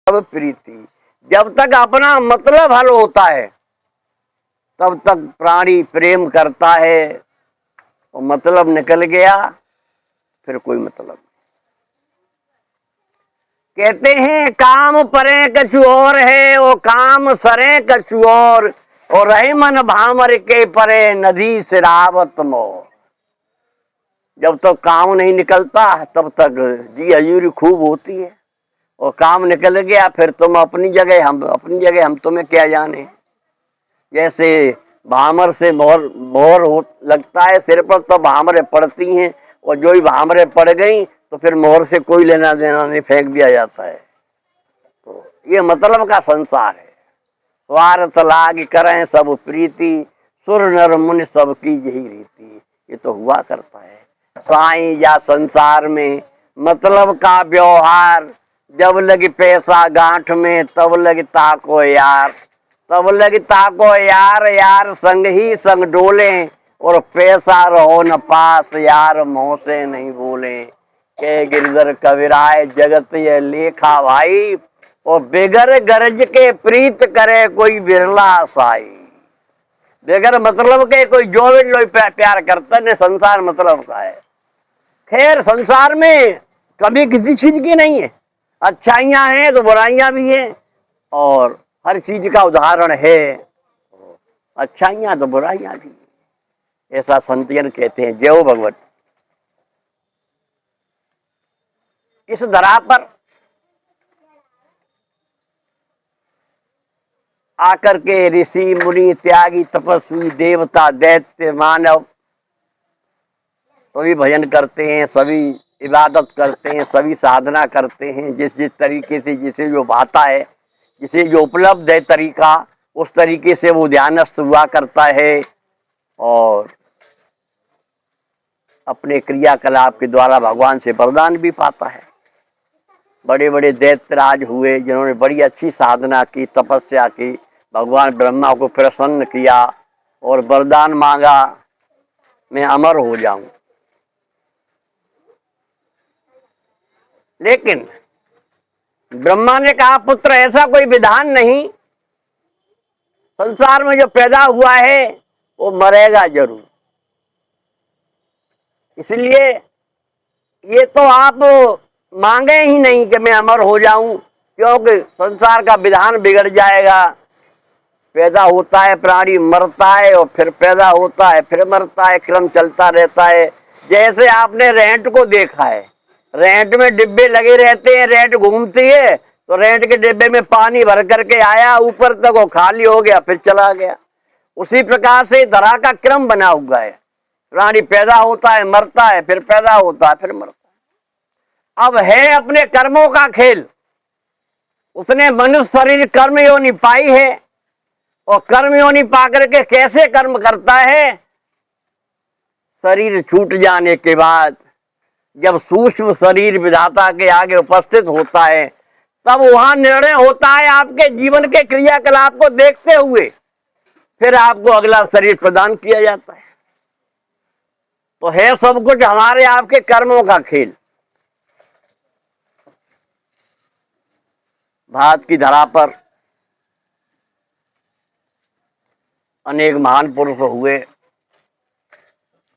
सब प्रीति। जब तक अपना मतलब हल होता है तब तक प्राणी प्रेम करता है, और मतलब निकल गया फिर कोई मतलब नहीं। कहते हैं काम परे कछु और है, वो काम सरे कछु और रहे मन भामर के परे नदी सिरावत मोर। जब तक काम नहीं निकलता तब तक जी हजूरी खूब होती है, और काम निकल गया फिर तुम अपनी जगह हम अपनी जगह, हम तुम्हें क्या जाने। जैसे भामर से मोहर हो लगता है सिर पर तो भामरें पड़ती हैं, और जो ही भामरें पड़ गई तो फिर मोहर से कोई लेना देना नहीं, फेंक दिया जाता है। तो ये मतलब का संसार है। स्वार्थ लाग करें सब प्रीति, सुर नर मुनि सबकी यही रीति। ये तो हुआ करता है साईं या संसार में। मतलब का व्यवहार जब लगी पैसा गांठ में, तब लगी ताको यार, तब लगी ताको यार। यार संग ही संग डोले, और पैसा रहो न पास, यार मुंह से नहीं बोले। के गिरधर कविराय जगत ये लेखा भाई, और बेगर गरज के प्रीत करे कोई बिरला साई। बेगर मतलब के कोई जो भी प्यार करता है, संसार मतलब का है। खैर संसार में कभी किसी चीज की नहीं है, अच्छाइयां हैं तो बुराइयां भी हैं, और हर चीज का उदाहरण है, अच्छाइयां तो बुराइयां भी। ऐसा संतजन कहते हैं। जय हो भगवत। इस धरा पर आकर के ऋषि मुनि त्यागी तपस्वी देवता दैत्य मानव सभी भजन करते हैं, सभी इबादत करते हैं, सभी साधना करते हैं। जिस जिस तरीके से जिसे जो भाता है, जिसे जो उपलब्ध है तरीका, उस तरीके से वो ध्यानस्थ हुआ करता है, और अपने क्रियाकलाप के द्वारा भगवान से वरदान भी पाता है। बड़े बड़े दैत्यराज हुए जिन्होंने बड़ी अच्छी साधना की, तपस्या की, भगवान ब्रह्मा को प्रसन्न किया और वरदान मांगा, मैं अमर हो जाऊं। लेकिन ब्रह्मा ने कहा पुत्र ऐसा कोई विधान नहीं, संसार में जो पैदा हुआ है वो मरेगा जरूर, इसलिए ये तो आप मांगे ही नहीं कि मैं अमर हो जाऊं, क्योंकि संसार का विधान बिगड़ जाएगा। पैदा होता है प्राणी, मरता है और फिर पैदा होता है, फिर मरता है, क्रम चलता रहता है। जैसे आपने रेंट को देखा है, रेंट में डिब्बे लगे रहते हैं, रेंट घूमती है, तो रेंट के डिब्बे में पानी भर करके आया ऊपर तक, वो खाली हो गया फिर चला गया। उसी प्रकार से धरा का क्रम बना हुआ है। प्राणी पैदा होता है, मरता है, फिर पैदा होता है, फिर मरता है। अब है अपने कर्मों का खेल। उसने मनुष्य शरीर कर्म योनि पाई है, और कर्म योनि पाकर के कैसे कर्म करता है। शरीर छूट जाने के बाद जब सूक्ष्म शरीर विधाता के आगे उपस्थित होता है, तब वहां निर्णय होता है आपके जीवन के क्रियाकलाप को देखते हुए, फिर आपको अगला शरीर प्रदान किया जाता है। तो है सब कुछ हमारे आपके कर्मों का खेल। भारत की धरा पर अनेक महान पुरुष हुए,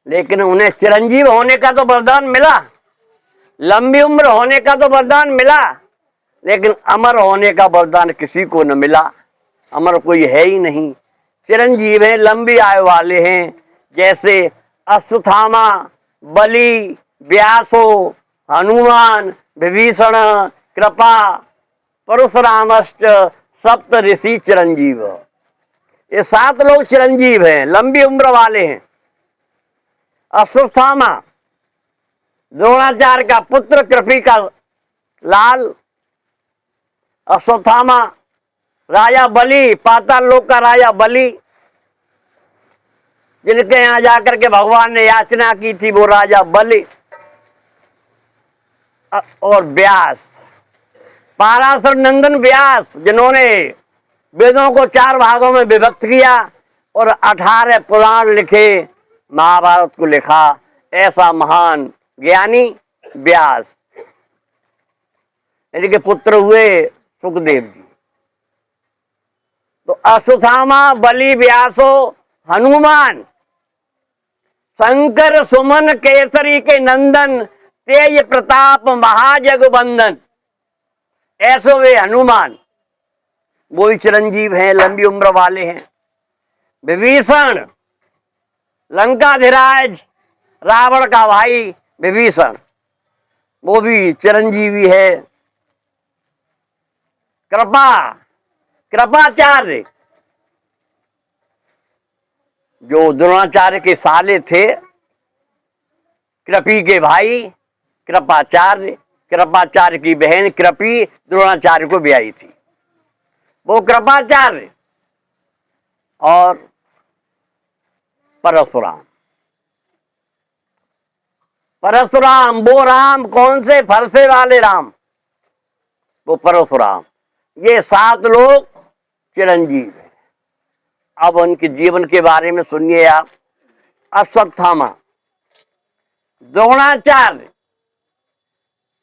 लेकिन उन्हें चिरंजीव होने का तो वरदान मिला, लंबी उम्र होने का तो वरदान मिला, लेकिन अमर होने का वरदान किसी को न मिला। अमर कोई है ही नहीं, चिरंजीव हैं, लंबी आयु वाले हैं। जैसे अश्वत्थामा, बलि, व्यासो, हनुमान, विभीषण, कृपा, परशुरामश्च सप्त ऋषि चिरंजीव। ये 7 लोग चिरंजीव हैं, लंबी उम्र वाले हैं। अश्वत्थामा द्रोणाचार्य का पुत्र, कृपी का लाल। अश्वत्थामा राजा बलि, पाताल लोक का राजा बलि, जिनके यहां जाकर के भगवान ने याचना की थी, वो राजा बलि। और व्यास, पाराशर नंदन व्यास, जिन्होंने वेदों को 4 भागों में विभक्त किया और 18 पुराण लिखे, महाभारत को लिखा, ऐसा महान ज्ञानी व्यास। इनके पुत्र हुए सुखदेव जी। तो अश्वत्थामा, बलि, व्यासो, हनुमान, शंकर सुमन केसरी के नंदन, तेज प्रताप महाजगबंदन, ऐसो वे हनुमान, वो भी चिरंजीव हैं, लंबी उम्र वाले हैं। विभीषण, लंकाधिराज रावण का भाई विभीषण, वो भी चिरंजीवी है। कृपाचार्य, जो द्रोणाचार्य के साले थे, कृपी के भाई कृपाचार्य, कृपाचार्य की बहन कृपी द्रोणाचार्य को ब्याही थी, वो कृपाचार्य। और परशुराम, परशुराम वो राम, कौन से फरसे वाले राम, वो परशुराम। ये 7 लोग चिरंजीव हैं। अब उनके जीवन के बारे में सुनिए आप। अश्वत्थामा, द्रोणाचार्य,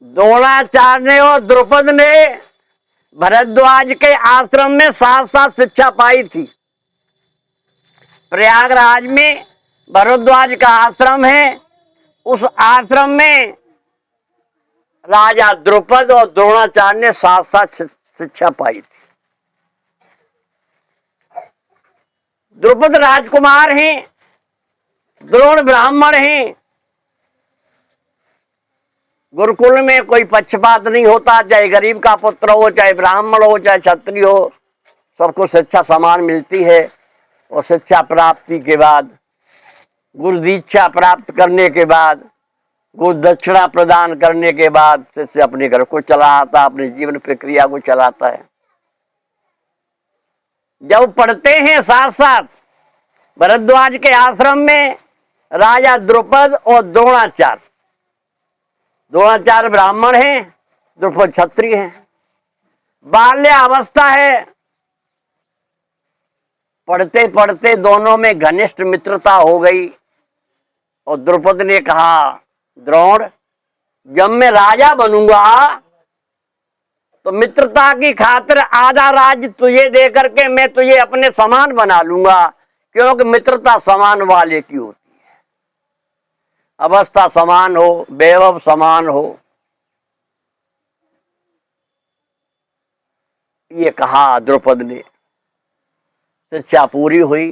द्रोणाचार्य और द्रुपद ने भरद्वाज के आश्रम में साथ साथ शिक्षा पाई थी। प्रयागराज में भरद्वाज का आश्रम है, उस आश्रम में राजा द्रुपद और द्रोणाचार्य ने साथ साथ शिक्षा पाई थी। द्रुपद राजकुमार हैं, द्रोण ब्राह्मण हैं। गुरुकुल में कोई पक्षपात नहीं होता, चाहे गरीब का पुत्र हो, चाहे ब्राह्मण हो, चाहे क्षत्रिय हो, सबको शिक्षा समान मिलती है। और शिक्षा प्राप्ति के बाद, गुरु दीक्षा प्राप्त करने के बाद, गुरु दक्षिणा प्रदान करने के बाद शिष्य अपने घर को चलाता, अपने जीवन प्रक्रिया को चलाता है। जब पढ़ते हैं साथ साथ भरद्वाज के आश्रम में राजा द्रुपद और द्रोणाचार्य, द्रोणाचार्य ब्राह्मण हैं, द्रुपद क्षत्रिय हैं। बाल्य अवस्था है, पढ़ते पढ़ते दोनों में घनिष्ठ मित्रता हो गई। और द्रुपद ने कहा, द्रोण, जब मैं राजा बनूंगा तो मित्रता की खातिर आधा राज्य तुझे दे करके मैं तुझे अपने समान बना लूंगा, क्योंकि मित्रता समान वाले की होती है। अवस्था समान हो, वैभव समान हो। ये कहा द्रुपद ने। शिक्षा पूरी हुई,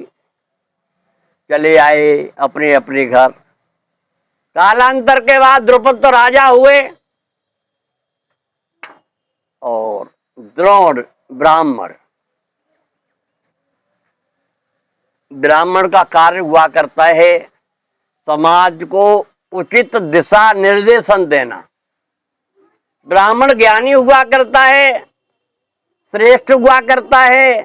चले आए अपने अपने घर। कालांतर के बाद द्रुपद तो राजा हुए और द्रोण ब्राह्मण। ब्राह्मण का कार्य हुआ करता है समाज को उचित दिशा निर्देशन देना। ब्राह्मण ज्ञानी हुआ करता है, श्रेष्ठ हुआ करता है,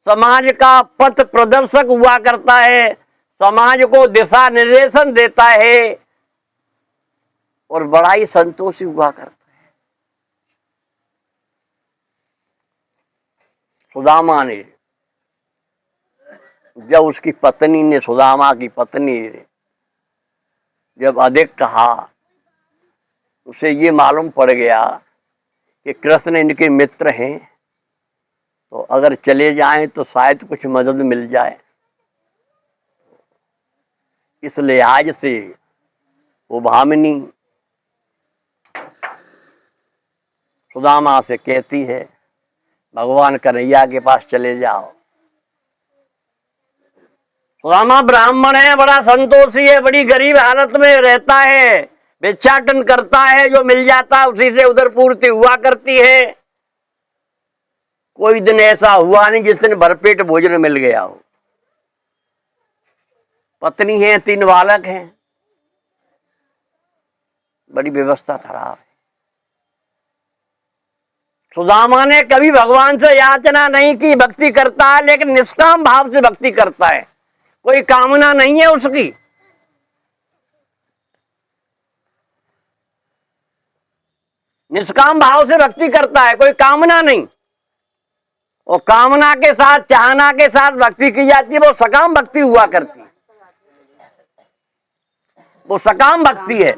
समाज का पथ प्रदर्शक हुआ करता है, समाज को दिशा निर्देशन देता है और बड़ा ही संतोषी हुआ करता है। सुदामा ने, जब उसकी पत्नी ने, सुदामा की पत्नी ने जब अधिक कहा, उसे ये मालूम पड़ गया कि कृष्ण इनके मित्र हैं, तो अगर चले जाएं तो शायद कुछ मदद मिल जाए। इस लिहाज से वो भामिनी सुदामा से कहती है, भगवान कन्हैया के पास चले जाओ। सुदामा ब्राह्मण है, बड़ा संतोषी है, बड़ी गरीब हालत में रहता है, भिक्षाटन करता है, जो मिल जाता है उसी से उधर पूर्ति हुआ करती है। कोई दिन ऐसा हुआ नहीं जिस दिन भरपेट भोजन मिल गया हो। पत्नी है, 3 बालक हैं, बड़ी व्यवस्था खराब है। सुदामा ने कभी भगवान से याचना नहीं की, भक्ति करता है लेकिन निष्काम भाव से भक्ति करता है, कोई कामना नहीं है उसकी। निष्काम भाव से भक्ति करता है, कोई कामना नहीं। और कामना के साथ, चाहना के साथ भक्ति की जाती है, वो सकाम भक्ति हुआ करती है, वो सकाम भक्ति है।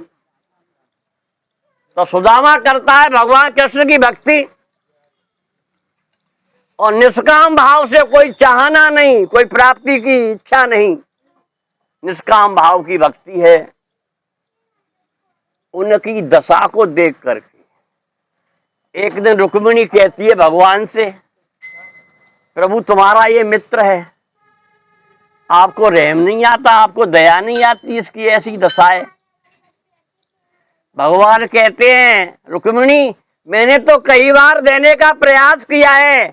तो सुदामा करता है भगवान कृष्ण की भक्ति। और निष्काम भाव से कोई चाहना नहीं, कोई प्राप्ति की इच्छा नहीं, निष्काम भाव की भक्ति है। उनकी दशा को देख करके एक दिन रुक्मिणी कहती है भगवान से, प्रभु तुम्हारा ये मित्र है, आपको रहम नहीं आता, आपको दया नहीं आती, इसकी ऐसी दशा है। भगवान कहते हैं रुक्मिणी मैंने तो कई बार देने का प्रयास किया है,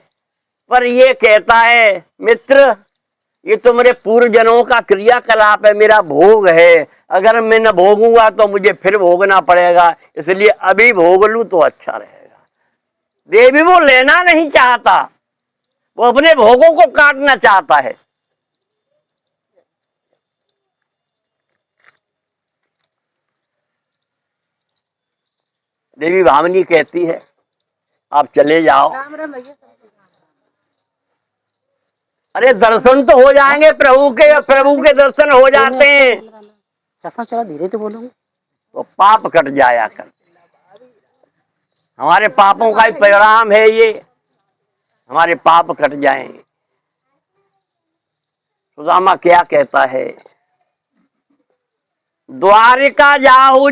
पर ये कहता है मित्र ये तो मेरे पूर्व जन्मों का क्रियाकलाप है, मेरा भोग है, अगर मैं न भोगूंगा तो मुझे फिर भोगना पड़ेगा, इसलिए अभी भोग लूं तो अच्छा रहेगा। देवी वो लेना नहीं चाहता, वो अपने भोगों को काटना चाहता है। देवी भामिनी कहती है आप चले जाओ। अरे दर्शन तो हो जाएंगे प्रभु के दर्शन हो जाते हैं। चला धीरे तो बोलो, तो पाप कट जाया कर, हमारे पापों का ही परिणाम है ये, हमारे पाप कट जाएंगे। सुदामा क्या कहता है, द्वारिका जाहू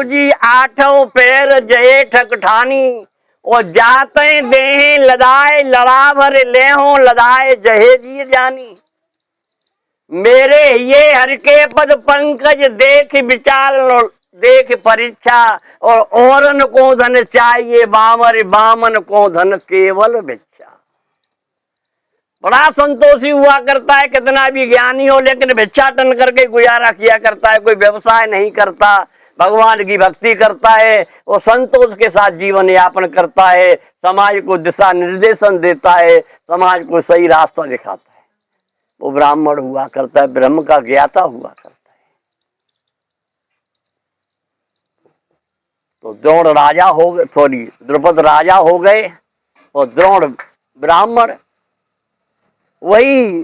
जी आठों पैर जय ठकठानी, और जाते देहे लदाए लड़ा भर ले हो लदाए जहे जी जानी। मेरे ये हर के पद पंकज देख विचार देख परीक्षा, और औरन को धन चाहिए बामर बामन को धन केवल भिक्षा। बड़ा संतोषी हुआ करता है, कितना भी ज्ञानी हो लेकिन भिक्षाटन करके गुजारा किया करता है, कोई व्यवसाय नहीं करता, भगवान की भक्ति करता है, वो संतोष के साथ जीवन यापन करता है, समाज को दिशा निर्देशन देता है, समाज को सही रास्ता दिखाता है। वो ब्राह्मण हुआ करता है, ब्रह्म का ज्ञाता हुआ करता है। तो द्रोण राजा हो गए, सॉरी द्रुपद राजा हो गए और द्रोण ब्राह्मण। वही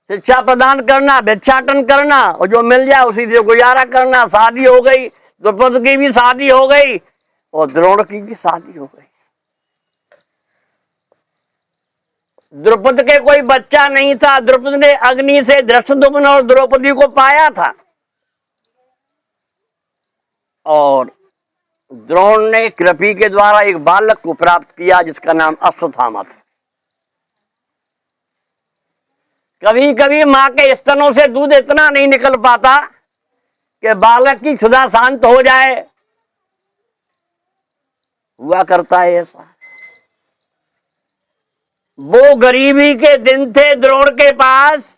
शिक्षा प्रदान करना, भिक्षाटन करना और जो मिल जाए उसी से गुजारा करना। शादी हो गई, द्रुपद की भी शादी हो गई और द्रोण की भी शादी हो गई। द्रुपद के कोई बच्चा नहीं था, द्रुपद ने अग्नि से धृष्टद्युम्न और द्रौपदी को पाया था, और द्रोण ने कृपि के द्वारा एक बालक को प्राप्त किया जिसका नाम अश्वत्थामा था। कभी कभी माँ के स्तनों से दूध इतना नहीं निकल पाता कि बालक की क्षुधा शांत हो जाए, हुआ करता है ऐसा। वो गरीबी के दिन थे द्रोण के पास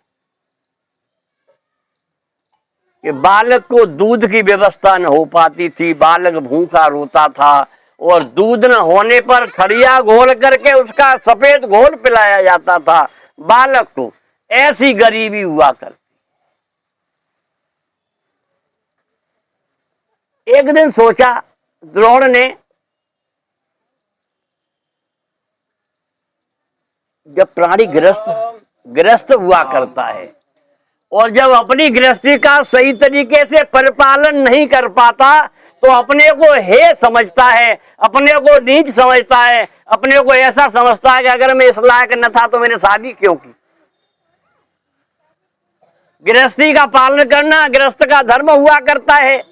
कि बालक को दूध की व्यवस्था न हो पाती थी, बालक भूखा रोता था, और दूध न होने पर खड़िया घोल करके उसका सफेद घोल पिलाया जाता था बालक को। ऐसी गरीबी हुआ करती। एक दिन सोचा द्रोण ने, जब प्राणी गृहस्थ हुआ करता है और जब अपनी गृहस्थी का सही तरीके से परिपालन नहीं कर पाता तो अपने को हे समझता है, अपने को नीच समझता है, अपने को ऐसा समझता है कि अगर मैं इस लायक न था तो मैंने शादी क्यों की। गृहस्थी का पालन करना गृहस्थ का धर्म हुआ करता है।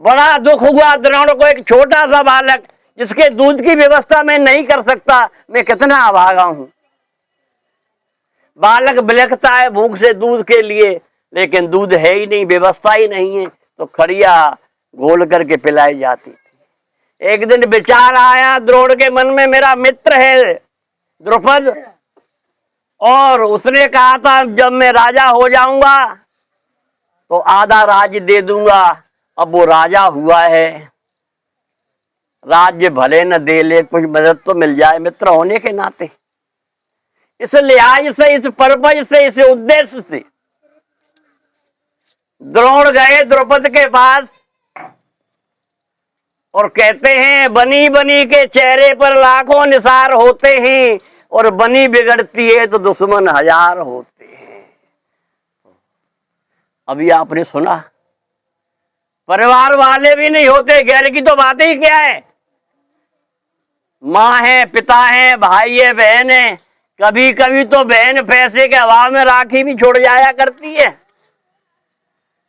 बड़ा दुख हुआ द्रोण को, एक छोटा सा बालक जिसके दूध की व्यवस्था मैं नहीं कर सकता, मैं कितना अभागा हूं। बालक बिलखता है भूख से दूध के लिए, लेकिन दूध है ही नहीं, व्यवस्था ही नहीं है, तो खड़िया घोल करके पिलाई जाती थी। एक दिन विचार आया द्रोण के मन में, मेरा मित्र है द्रुपद, और उसने कहा था जब मैं राजा हो जाऊंगा तो आधा राज्य दे दूंगा। अब वो राजा हुआ है, राज्य भले न दे ले कुछ मदद तो मिल जाए मित्र होने के नाते। इस लिहाज से, इस पर्पज से, इस उद्देश्य से द्रोण गए द्रुपद के पास और कहते हैं बनी बनी के चेहरे पर लाखों निसार होते हैं, और बनी बिगड़ती है तो दुश्मन हजार होते हैं। अभी आपने सुना, परिवार वाले भी नहीं होते, घर की तो बात ही क्या है। माँ है, पिता है, भाई है, बहन है। कभी कभी तो बहन पैसे के अभाव में राखी भी छोड़ जाया करती है।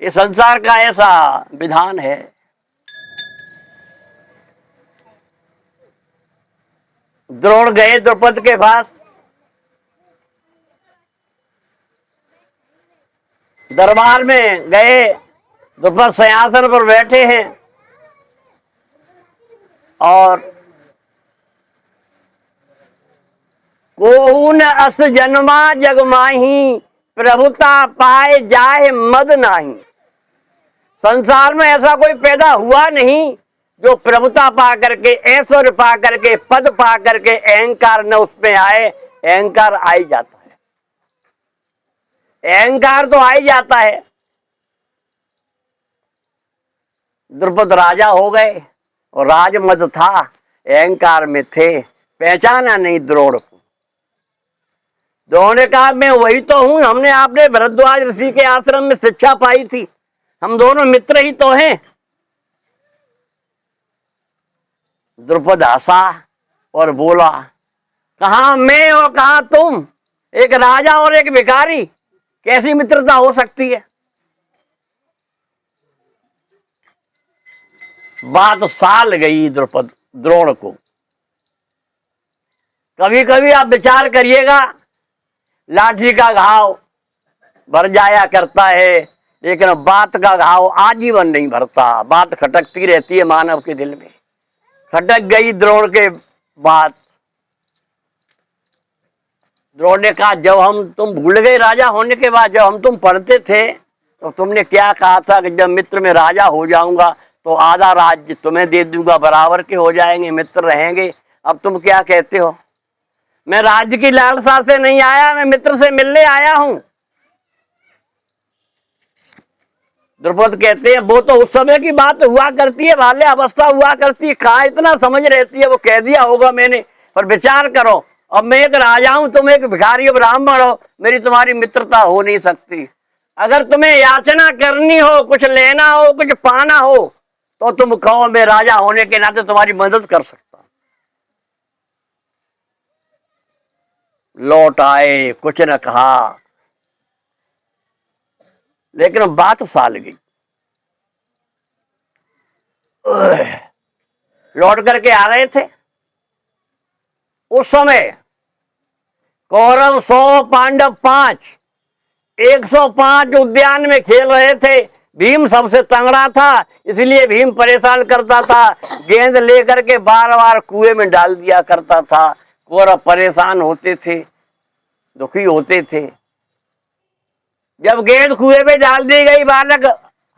ये संसार का ऐसा विधान है। द्रोण गए द्रौपद के पास, दरबार में गए। द्रौपद सिंहासन पर बैठे हैं और कोहुन अस जन्मा जग माही, प्रभुता पाए जाए मद नाही। संसार में ऐसा कोई पैदा हुआ नहीं जो प्रभुता पा करके, ऐश्वर्य पा करके, पद पा करके अहंकार न उसमें आए। अहंकार आ ही जाता है, अहंकार तो आ ही जाता है। द्रुपद राजा हो गए और राजमद था, अहंकार में थे, पहचाना नहीं द्रोण को। द्रोण ने कहा मैं वही तो हूं, हमने आपने भरद्वाज ऋषि के आश्रम में शिक्षा पाई थी, हम दोनों मित्र ही तो हैं। द्रुपद हंसा और बोला, कहा मैं और कहा तुम, एक राजा और एक भिखारी, कैसी मित्रता हो सकती है। बात साल गई द्रोण को। कभी कभी आप विचार करिएगा, लाठी का घाव भर जाया करता है, लेकिन बात का घाव आजीवन नहीं भरता। बात खटकती रहती है मानव के दिल में। खटक गई द्रोण के बाद। द्रोण ने कहा, जब तुम भूल गए राजा होने के बाद, जब हम तुम पढ़ते थे तो तुमने क्या कहा था कि जब मित्र में राजा हो जाऊंगा तो आधा राज्य तुम्हें दे दूंगा, बराबर के हो जाएंगे, मित्र रहेंगे। अब तुम क्या कहते हो? मैं राज्य की लालसा से नहीं आया, मैं मित्र से मिलने आया हूं। द्रुपद कहते हैं, वो तो उस समय की बात हुआ करती है, बाल्य अवस्था हुआ करती है, कहाँ इतना समझ रहती है। वो कह दिया होगा मैंने, पर विचार करो, अब मैं एक राजा हूं, तुम एक भिखारी ब्राह्मण हो, मेरी तुम्हारी मित्रता हो नहीं सकती। अगर तुम्हें याचना करनी हो, कुछ लेना हो, कुछ पाना हो, तो तुम कहो, मैं राजा होने के नाते तुम्हारी मदद कर सकता हूं। लौट आए, कुछ न कहा, लेकिन बात साल गई। लौट करके आ रहे थे, उस समय कौरव 100, पांडव 5, 105 उद्यान में खेल रहे थे। भीम सबसे तंगड़ा था, इसलिए भीम परेशान करता था, गेंद लेकर के बार बार कुएं में डाल दिया करता था। कौरव परेशान होते थे, दुखी होते थे। जब गेंद कुएं में डाल दी गई, बालक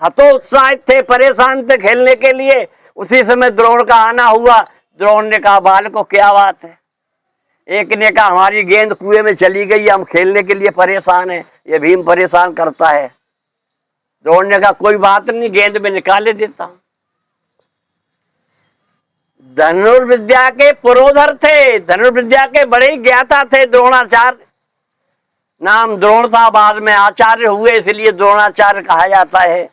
हतोत्साहित थे, परेशान थे खेलने के लिए। उसी समय द्रोण का आना हुआ। द्रोण ने कहा, बालकों क्या बात है? एक ने कहा, हमारी गेंद कुएं में चली गई, हम खेलने के लिए परेशान हैं, ये भीम परेशान करता है। द्रोण ने कहा, कोई बात नहीं, गेंद में निकाले देता हूं। धनुर्विद्या के पुरोधर थे, धनुर्विद्या के बड़े ही ज्ञाता थे द्रोणाचार्य। नाम द्रोण था, बाद में आचार्य हुए, इसलिए द्रोणाचार्य कहा जाता है।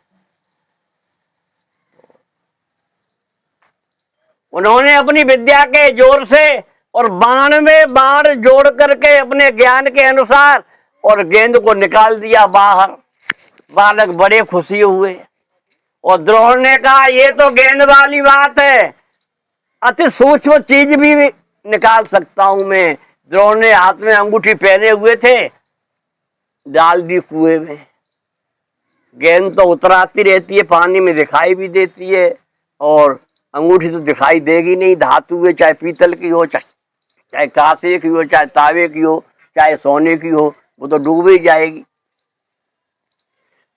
उन्होंने अपनी विद्या के जोर से और बाण में बाण जोड़ करके अपने ज्ञान के अनुसार और गेंद को निकाल दिया बाहर। बालक बड़े खुशी हुए और द्रोण ने कहा, ये तो गेंद वाली बात है, अति सूक्ष्म चीज भी निकाल सकता हूं मैं। द्रोण ने हाथ में अंगूठी पहने हुए थे, डाल दी कुएं में। गेंद तो उतराती रहती है, पानी में दिखाई भी देती है, और अंगूठी तो दिखाई देगी नहीं। धातु है, चाहे पीतल की हो, चाहे कांसे की हो, चाहे तावे की हो, चाहे सोने की हो, वो तो डूब ही जाएगी।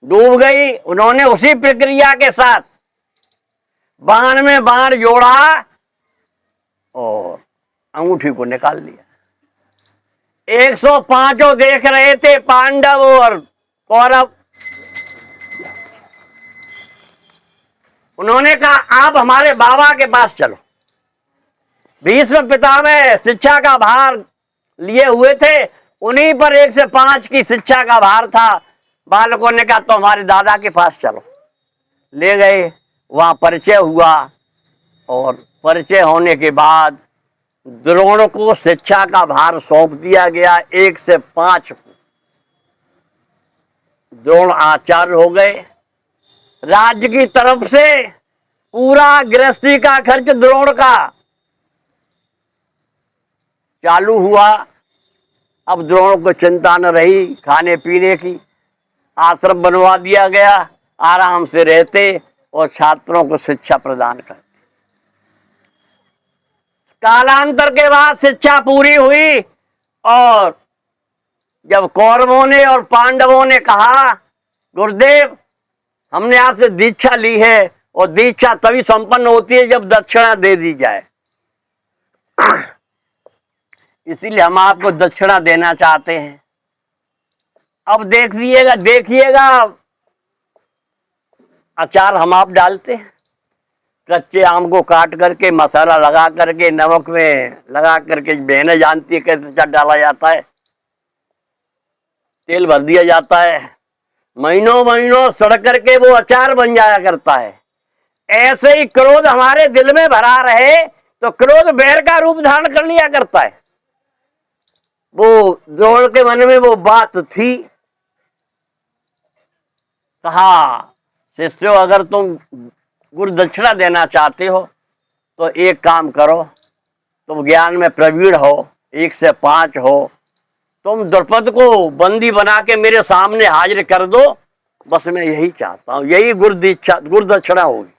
डूब गई। उन्होंने उसी प्रक्रिया के साथ बाण में बाण जोड़ा और अंगूठी को निकाल लिया। 105 देख रहे थे, पांडव और कौरव। उन्होंने कहा, आप हमारे बाबा के पास चलो। भीष्म पितामह शिक्षा का भार लिए हुए थे, उन्हीं पर 1 से 5 की शिक्षा का भार था। बालकों ने कहा, तो हमारे दादा के पास चलो। ले गए, वहां परिचय हुआ, और परिचय होने के बाद द्रोण को शिक्षा का भार सौंप दिया गया। 1 से 5 को द्रोण आचार्य हो गए। राज्य की तरफ से पूरा गृहस्थी का खर्च द्रोण का चालू हुआ। अब द्रोण को चिंता न रही खाने पीने की। आश्रम बनवा दिया गया, आराम से रहते और छात्रों को शिक्षा प्रदान करते। कालांतर के बाद शिक्षा पूरी हुई और जब कौरवों ने और पांडवों ने कहा गुरुदेव हमने आपसे दीक्षा ली है, और दीक्षा तभी संपन्न होती है जब दक्षिणा दे दी जाए, इसीलिए हम आपको दक्षिणा देना चाहते हैं। अब देखिएगा अचार हम आप डालते हैं। कच्चे आम को काट करके मसाला लगा करके नमक में लगा करके, बहनें जानती है कैसे अचार डाला जाता है। तेल भर दिया जाता है, महीनों महीनों सड़ करके वो अचार बन जाया करता है। ऐसे ही क्रोध हमारे दिल में भरा रहे तो क्रोध बैर का रूप धारण कर लिया करता है। वो द्रोण के मन में वो बात थी। कहा शिष्यों अगर तुम गुरु दक्षिणा देना चाहते हो तो एक काम करो, तुम ज्ञान में प्रवीण हो, 1 से 5 हो, तुम द्रुपद को बंदी बना के मेरे सामने हाजिर कर दो। बस मैं यही चाहता हूं, यही गुरु दक्षिणा होगी,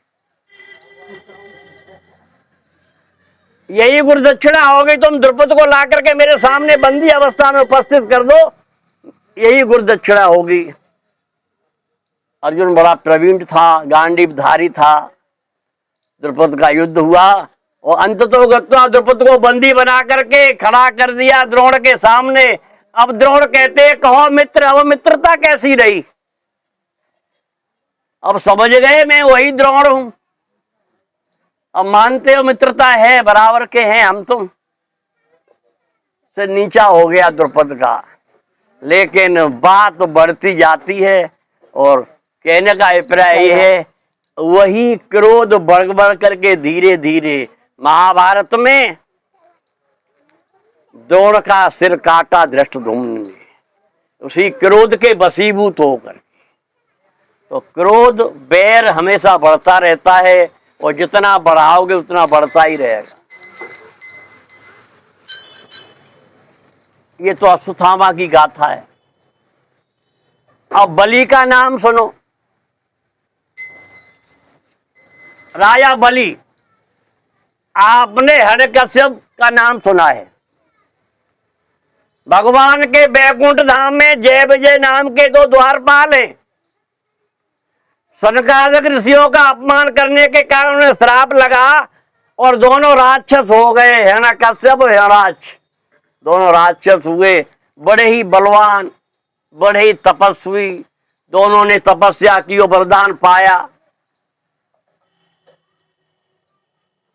यही गुरु दक्षिणा होगी। तुम द्रुपद को ला करके मेरे सामने बंदी अवस्था में उपस्थित कर दो, यही गुरु दक्षिणा होगी। अर्जुन बड़ा प्रवीण था, गांडीवधारी था। द्रुपद का युद्ध हुआ और अंततोगत्वा द्रुपद को बंदी बना करके खड़ा कर दिया द्रोण के सामने। अब द्रोण कहते कहो मित्र, अब मित्रता कैसी रही। अब समझ गए मैं वही द्रोण हूं। अब मानते हो मित्रता है, बराबर के हैं हम तुम। से नीचा हो गया द्रुपद का, लेकिन बात बढ़ती जाती है और कहने का अभिप्राय ये है वही क्रोध बढ़ करके धीरे धीरे महाभारत में द्रोण का सिर काटा धृष्टद्युम्न ने, उसी क्रोध के वशीभूत होकर। तो क्रोध बैर हमेशा बढ़ता रहता है और जितना बढ़ाओगे उतना बढ़ता ही रहेगा। ये तो अश्वत्थामा की गाथा है। अब बलि का नाम सुनो। राजा बलि, आपने हिरण्यकश्यप का नाम सुना है। भगवान के बैकुंठ धाम में जय विजय नाम के 2 द्वारपाल हैं। सनकादिक ऋषियों का अपमान करने के कारण उन्हें श्राप लगा और दोनों राक्षस हो गए। हिरण्यकश्यप और हिरण्याक्ष दोनों राक्षस हुए, बड़े ही बलवान, बड़े ही तपस्वी। दोनों ने तपस्या की और वरदान पाया।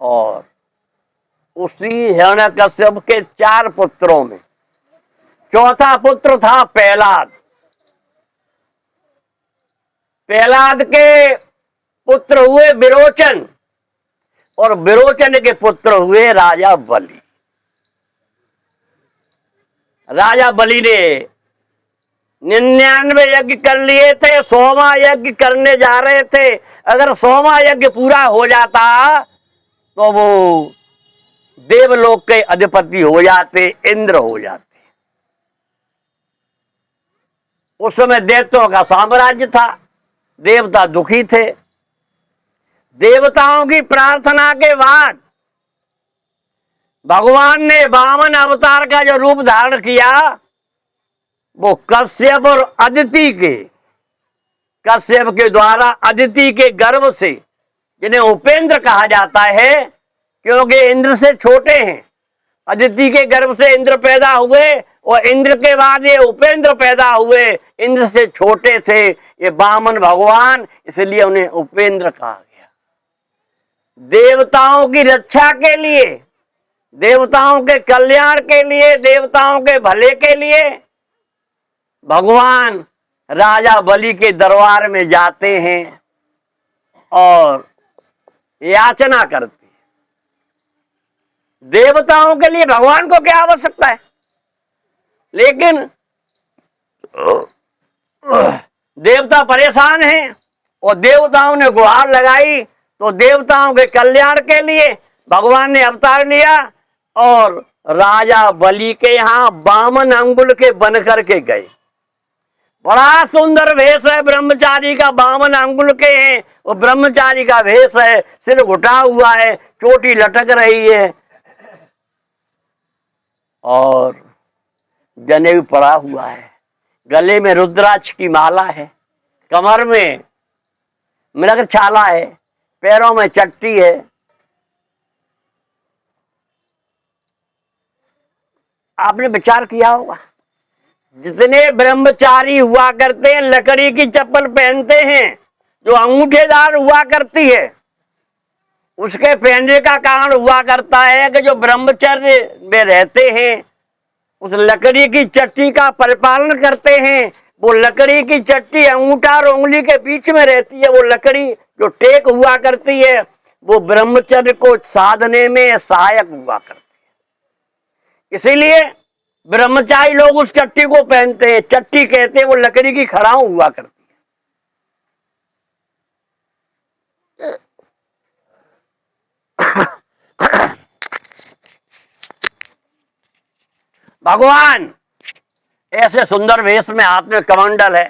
और उसी हिरण्यकश्यप के 4 पुत्रों में चौथा पुत्र था प्रहलाद। प्रहलाद के पुत्र हुए विरोचन और विरोचन के पुत्र हुए राजा बलि। राजा बलि ने 99 यज्ञ कर लिए थे, 100वां यज्ञ करने जा रहे थे। अगर 100वां यज्ञ पूरा हो जाता तो वो देवलोक के अधिपति हो जाते, इंद्र हो जाते। उस समय देवताओं का साम्राज्य था, देवता दुखी थे। देवताओं की प्रार्थना के बाद भगवान ने वामन अवतार का जो रूप धारण किया वो कश्यप और अदिति के, कश्यप के द्वारा अदिति के गर्भ से, जिन्हें उपेंद्र कहा जाता है क्योंकि इंद्र से छोटे हैं। अदिति के गर्भ से इंद्र पैदा हुए और इंद्र के बाद ये उपेंद्र पैदा हुए। इंद्र से छोटे थे ये वामन भगवान, इसलिए उन्हें उपेंद्र कहा गया। देवताओं की रक्षा के लिए, देवताओं के कल्याण के लिए, देवताओं के भले के लिए भगवान राजा बलि के दरबार में जाते हैं और याचना करते। देवताओं के लिए भगवान को क्या आवश्यकता है, लेकिन देवता परेशान हैं और देवताओं ने गुहार लगाई तो देवताओं के कल्याण के लिए भगवान ने अवतार लिया और राजा बलि के यहाँ बामन अंगुल के बन करके गए। बड़ा सुंदर वेश है ब्रह्मचारी का, बामन अंगुल के हैं और ब्रह्मचारी का वेश है, सिर घुटा हुआ है, चोटी लटक रही है और जनेऊ पड़ा हुआ है, गले में रुद्राक्ष की माला है, कमर में मृग छाला है, पैरों में चट्टी है। आपने विचार किया होगा जितने ब्रह्मचारी हुआ करते हैं लकड़ी की चप्पल पहनते हैं जो अंगूठेदार हुआ करती है, उसके पहनने का कारण हुआ करता है कि जो ब्रह्मचर्य में रहते हैं उस लकड़ी की चट्टी का परिपालन करते हैं। वो लकड़ी की चट्टी अंगूठा और उंगली के बीच में रहती है, वो लकड़ी जो टेक हुआ करती है वो ब्रह्मचर्य को साधने में सहायक हुआ करती है। इसीलिए ब्रह्मचारी लोग उस चट्टी को पहनते हैं, चट्टी कहते हैं, वो लकड़ी की खड़ाऊ हुआ करती है। भगवान ऐसे सुंदर वेश में, हाथ में कमंडल है,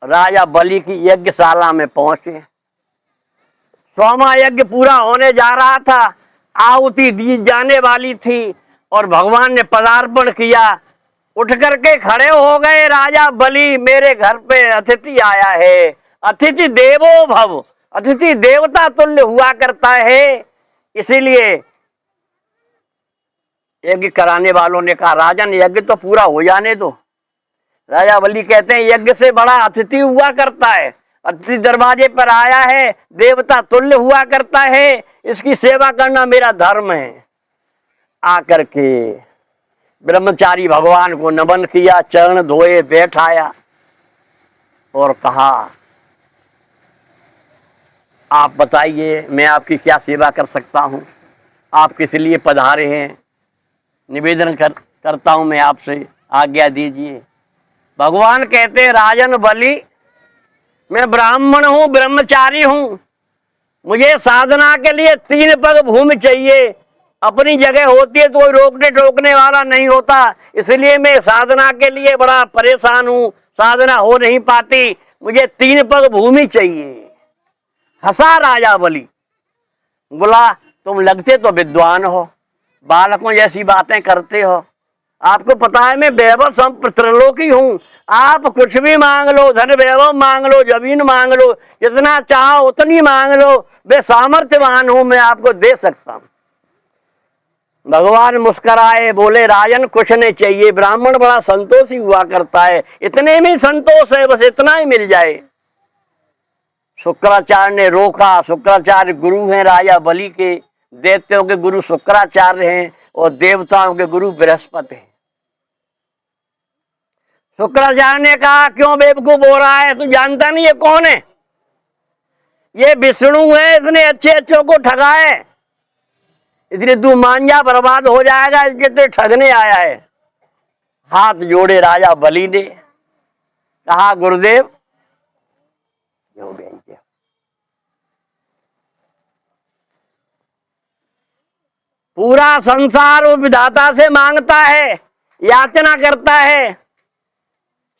राजा बलि की यज्ञशाला में पहुंचे। सोमा यज्ञ पूरा होने जा रहा था, आहुति दी जाने वाली थी और भगवान ने पदार्पण किया। उठ करके खड़े हो गए, राजा बलि मेरे घर पे अतिथि आया है। अतिथि देवो भव, अतिथि देवता तुल्य हुआ करता है। इसीलिए यज्ञ कराने वालों ने कहा राजन यज्ञ तो पूरा हो जाने दो। राजा बलि कहते हैं यज्ञ से बड़ा अतिथि हुआ करता है, अतिथि दरवाजे पर आया है, देवता तुल्य हुआ करता है, इसकी सेवा करना मेरा धर्म है। आकर के ब्रह्मचारी भगवान को नमन किया, चरण धोए, बैठाया और कहा आप बताइए मैं आपकी क्या सेवा कर सकता हूँ, आप किस लिए पधारे हैं, निवेदन करता हूं मैं आपसे, आज्ञा दीजिए। भगवान कहते हैं राजन बलि मैं ब्राह्मण हूं, ब्रह्मचारी हूं, मुझे साधना के लिए 3 पग भूमि चाहिए। अपनी जगह होती है तो कोई रोकने टोकने वाला नहीं होता, इसलिए मैं साधना के लिए बड़ा परेशान हूं, साधना हो नहीं पाती, मुझे 3 पग भूमि चाहिए। हंसा राजा बलि, बोला तुम लगते तो विद्वान हो, बालकों जैसी बातें करते हो, आपको पता है मैं वैभव संत्रलोकी हूँ, आप कुछ भी मांग लो, धन वैभव मांग लो, जमीन मांग लो, जितना चाहो उतनी मांग लो, मैं सामर्थ्यवान हूँ, मैं आपको दे सकता हूँ। भगवान मुस्कुराए, बोले राजन कुछ नहीं चाहिए, ब्राह्मण बड़ा संतोषी हुआ करता है, इतने में संतोष है, बस इतना ही मिल जाए। शुक्राचार्य ने रोका, शुक्राचार्य गुरु हैं राजा बलि के, देवताओं के गुरु शुक्राचार्य हैं और देवताओं के गुरु बृहस्पति हैं। शुक्राचार्य ने कहा क्यों बेवकूफ हो रहा है, तू जानता नहीं ये कौन है, ये विष्णु है, इतने अच्छे अच्छों को ठगा है, इसलिए तू मान जा, बर्बाद हो जाएगा, इसके ठगने आया है। हाथ जोड़े राजा बलि ने, कहा गुरुदेव जो भी पूरा संसार वो विधाता से मांगता है, याचना करता है,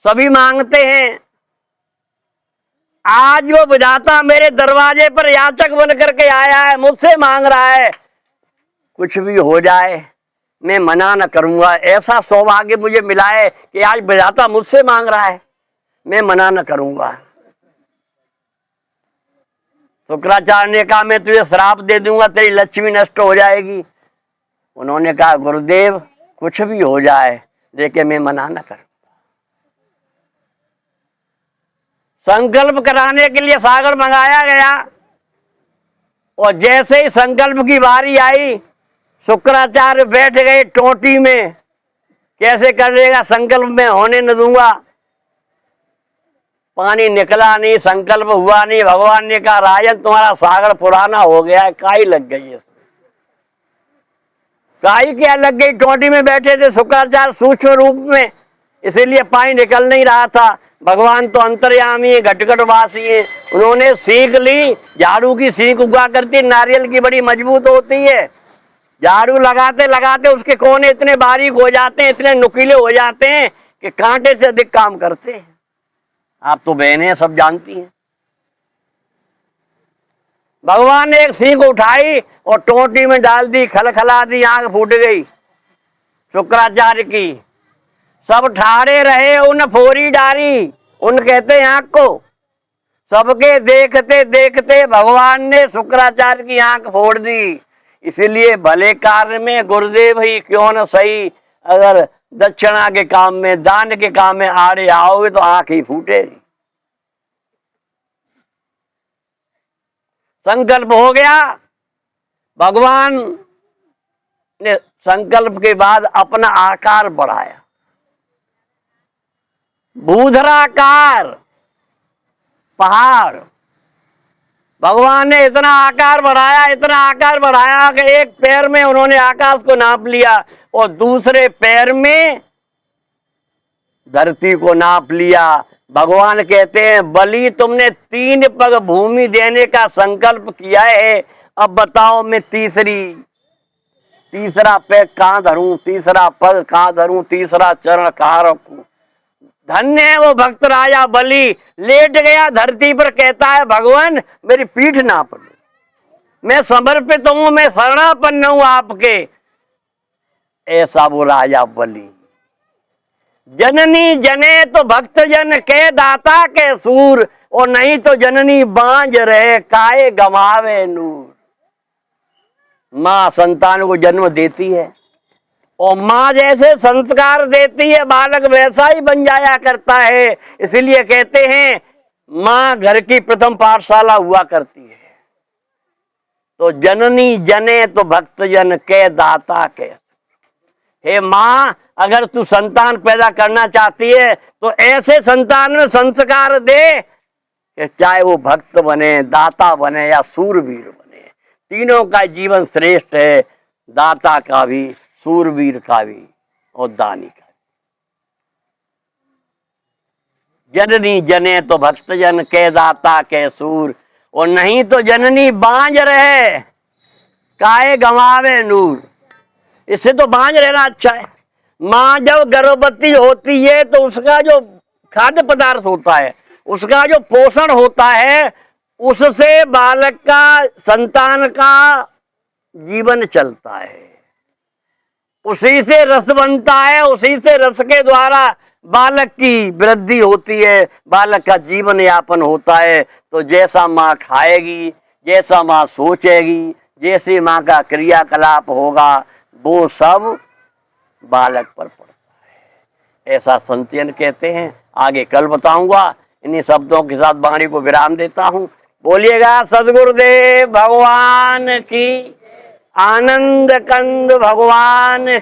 सभी मांगते हैं, आज वो विधाता मेरे दरवाजे पर याचक बन करके आया है, मुझसे मांग रहा है, कुछ भी हो जाए मैं मना न करूंगा। ऐसा सौभाग्य मुझे मिला है कि आज विधाता मुझसे मांग रहा है, मैं मना न करूंगा। शुक्राचार्य ने कहा मैं तुझे श्राप दे दूंगा, तेरी लक्ष्मी नष्ट हो जाएगी। उन्होंने कहा गुरुदेव कुछ भी हो जाए लेकिन मैं मना न करूंगा। संकल्प कराने के लिए सागर मंगाया गया और जैसे ही संकल्प की बारी आई शुक्राचार्य बैठ गए टोटी में, कैसे करेगा संकल्प में होने न दूंगा। पानी निकला नहीं, संकल्प हुआ नहीं। भगवान ने कहा राजन तुम्हारा सागर पुराना हो गया है, काई लग गई है। काई क्या लग गई, टोंटी में बैठे थे शुक्राचार्य सूक्ष्म रूप में, इसीलिए पानी निकल नहीं रहा था। भगवान तो अंतर्यामी है, घटघटवासी है, उन्होंने सीख ली। झाड़ू की सीख उगा करती नारियल की बड़ी मजबूत होती है। झाड़ू लगाते लगाते उसके कोने इतने बारीक हो जाते हैं, इतने नुकीले हो जाते हैं कि कांटे से अधिक काम करते हैं। आप तो बहनें सब जानती हैं। भगवान ने एक सीख उठाई और टोंटी में डाल दी, खलखला दी, आंख फूट गई शुक्राचार्य की। सब ठाड़े रहे, उन फोरी डारी, उन कहते आंख को। सबके देखते देखते भगवान ने शुक्राचार्य की आंख फोड़ दी। इसीलिए भले कार्य में गुरुदेव ही क्यों न सही, अगर दक्षिणा के काम में, दान के काम में आड़े आओगे तो आंख ही फूटेगी। संकल्प हो गया। भगवान ने संकल्प के बाद अपना आकार बढ़ाया, भूधराकार पहाड़। भगवान ने इतना आकार बढ़ाया, इतना आकार बढ़ाया कि एक पैर में उन्होंने आकाश को नाप लिया और दूसरे पैर में धरती को नाप लिया। भगवान कहते हैं, बलि तुमने 3 पग भूमि देने का संकल्प किया है, अब बताओ मैं तीसरा पैर कहां धरूं, तीसरा पग कहां धरूं, तीसरा चरण कहां रखूं। धन्य है वो भक्त राजा बलि, लेट गया धरती पर, कहता है भगवान मेरी पीठ ना पड़े, मैं समर्पित हूं, मैं शरणापन्न हूं आपके। ऐसा वो राजा बलि। जननी जने तो भक्त जन के दाता के सूर, और नहीं तो जननी बांझ रहे काए गमावे नूर। मां संतान को जन्म देती है और माँ जैसे संस्कार देती है, बालक वैसा ही बन जाया करता है। इसलिए कहते हैं माँ घर की प्रथम पाठशाला हुआ करती है। तो जननी जने तो भक्त जन के दाता के। हे माँ, अगर तू संतान पैदा करना चाहती है तो ऐसे संतान में संस्कार दे कि चाहे वो भक्त बने, दाता बने या सूरवीर बने। तीनों का जीवन श्रेष्ठ है, दाता का भी, सूरवीर का भी और दानी का भी। जननी जने तो भक्त जन के दाता के सूर, और नहीं तो जननी बांझ रहे काए गंवावे नूर। इससे तो बांझ रहना अच्छा है। माँ जब गर्भवती होती है तो उसका जो खाद्य पदार्थ होता है, उसका जो पोषण होता है, उससे बालक का, संतान का जीवन चलता है। उसी से रस बनता है, उसी से रस के द्वारा बालक की वृद्धि होती है, बालक का जीवन यापन होता है। तो जैसा माँ खाएगी, जैसा माँ सोचेगी, जैसे माँ का क्रियाकलाप होगा, वो सब बालक पर पड़ता है। ऐसा संतजन कहते हैं। आगे कल बताऊंगा। इन्हीं शब्दों के साथ वाणी को विराम देता हूँ। बोलिएगा सद्गुरुदेव भगवान की, आनंद कंद भगवान की।